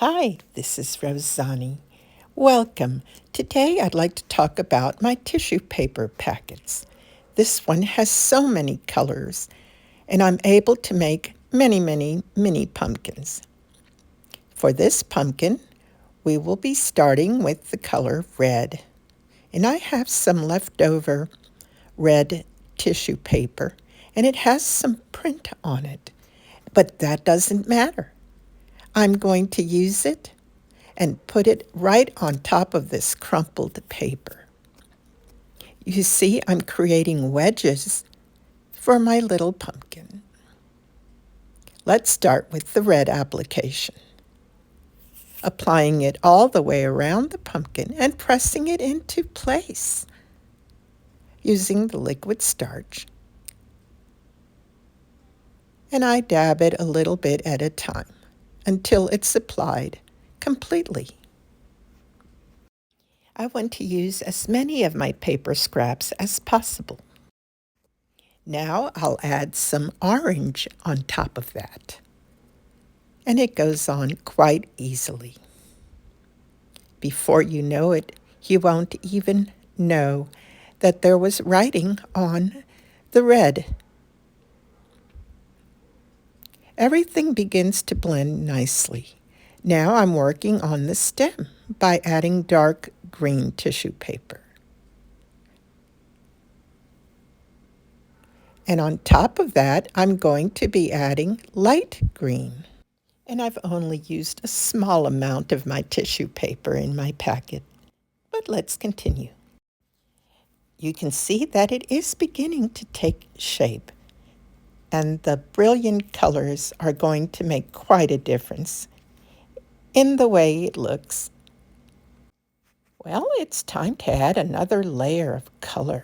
Hi, this is Rozani. Welcome. Today I'd like to talk about my tissue paper packets. This one has so many colors, and I'm able to make many mini pumpkins. For this pumpkin, we will be starting with the color red. And I have some leftover red tissue paper, and it has some print on it. But that doesn't matter. I'm going to use it and put it right on top of this crumpled paper. You see, I'm creating wedges for my little pumpkin. Let's start with the red application. Applying it all the way around the pumpkin and pressing it into place using the liquid starch. And I dab it a little bit at a time until it's applied completely. I want to use as many of my paper scraps as possible. Now I'll add some orange on top of that. And it goes on quite easily. Before you know it, you won't even know that there was writing on the red. Everything begins to blend nicely. Now I'm working on the stem by adding dark green tissue paper. And on top of that, I'm going to be adding light green. And I've only used a small amount of my tissue paper in my packet. But let's continue. You can see that it is beginning to take shape. And the brilliant colors are going to make quite a difference in the way it looks. Well, it's time to add another layer of color.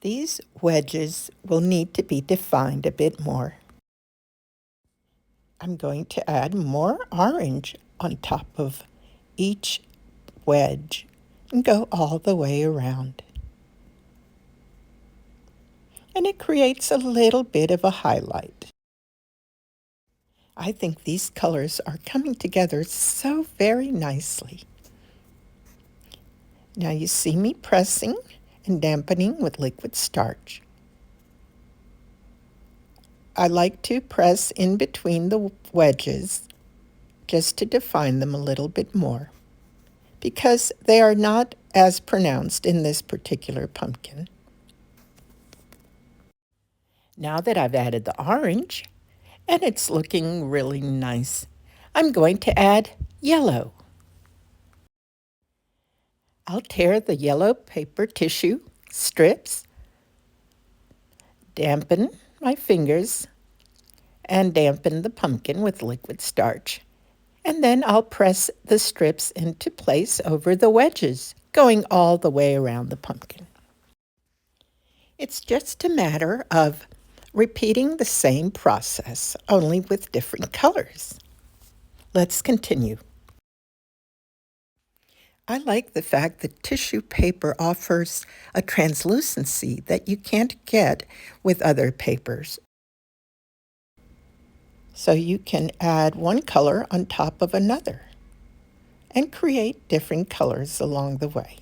These wedges will need to be defined a bit more. I'm going to add more orange on top of each wedge and go all the way around. And it creates a little bit of a highlight. I think these colors are coming together so very nicely. Now you see me pressing and dampening with liquid starch. I like to press in between the wedges just to define them a little bit more, because they are not as pronounced in this particular pumpkin. Now that I've added the orange, and it's looking really nice, I'm going to add yellow. I'll tear the yellow paper tissue strips, dampen my fingers, and dampen the pumpkin with liquid starch. And then I'll press the strips into place over the wedges, going all the way around the pumpkin. It's just a matter of repeating the same process, only with different colors. Let's continue. I like the fact that tissue paper offers a translucency that you can't get with other papers. So you can add one color on top of another and create different colors along the way.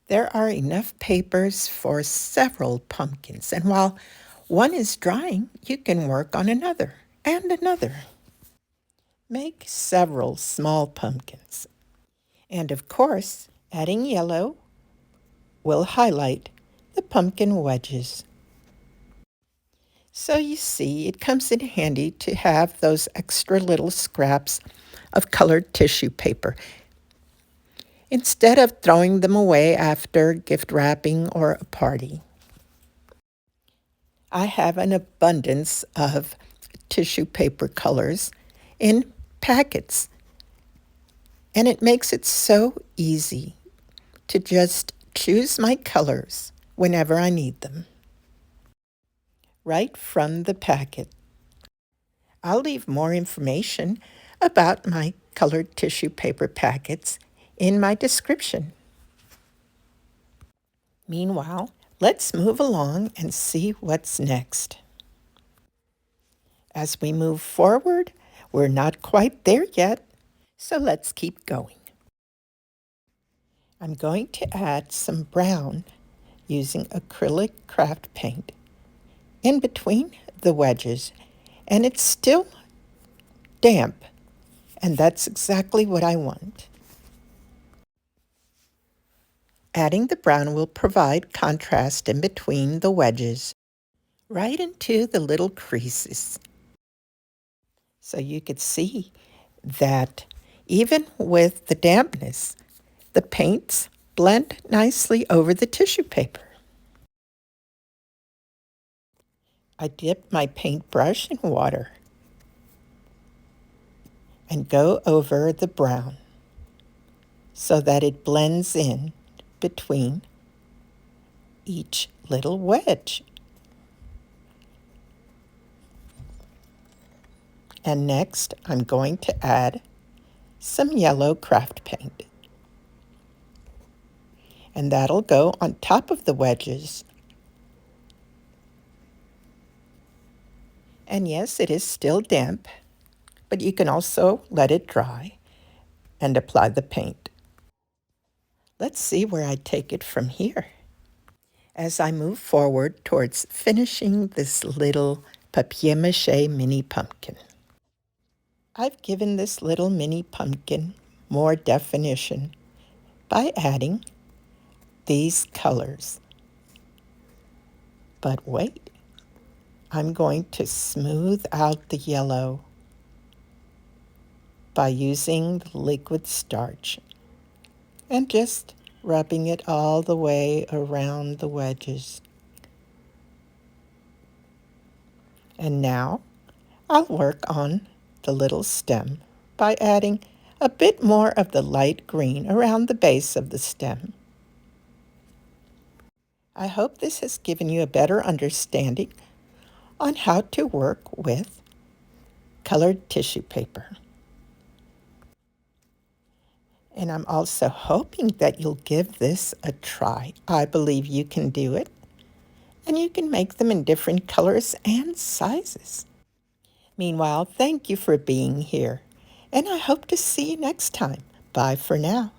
There are enough papers for several pumpkins, and while one is drying, you can work on another and another. Make several small pumpkins. And of course, adding yellow will highlight the pumpkin wedges. So you see, it comes in handy to have those extra little scraps of colored tissue paper, instead of throwing them away after gift wrapping or a party. I have an abundance of tissue paper colors in packets, and it makes it so easy to just choose my colors whenever I need them, right from the packet. I'll leave more information about my colored tissue paper packets in my description. Meanwhile, let's move along and see what's next. As we move forward, We're not quite there yet, so let's keep going. I'm going to add some brown using acrylic craft paint in between the wedges, and it's still damp, and that's exactly what I want. Adding the brown will provide contrast in between the wedges, right into the little creases. So you could see that even with the dampness, the paints blend nicely over the tissue paper. I dip my paintbrush in water and go over the brown so that it blends in between each little wedge. And next, I'm going to add some yellow craft paint. And that'll go on top of the wedges. And yes, it is still damp, but you can also let it dry and apply the paint. Let's see where I take it from here. As I move forward towards finishing this little Papier Mâché Mini Pumpkin. I've given this little mini pumpkin more definition by adding these colors. But wait, I'm going to smooth out the yellow by using the liquid starch and just rubbing it all the way around the wedges. And now I'll work on the little stem by adding a bit more of the light green around the base of the stem. I hope this has given you a better understanding on how to work with colored tissue paper. And I'm also hoping that you'll give this a try. I believe you can do it, and you can make them in different colors and sizes. Meanwhile, thank you for being here, and I hope to see you next time. Bye for now.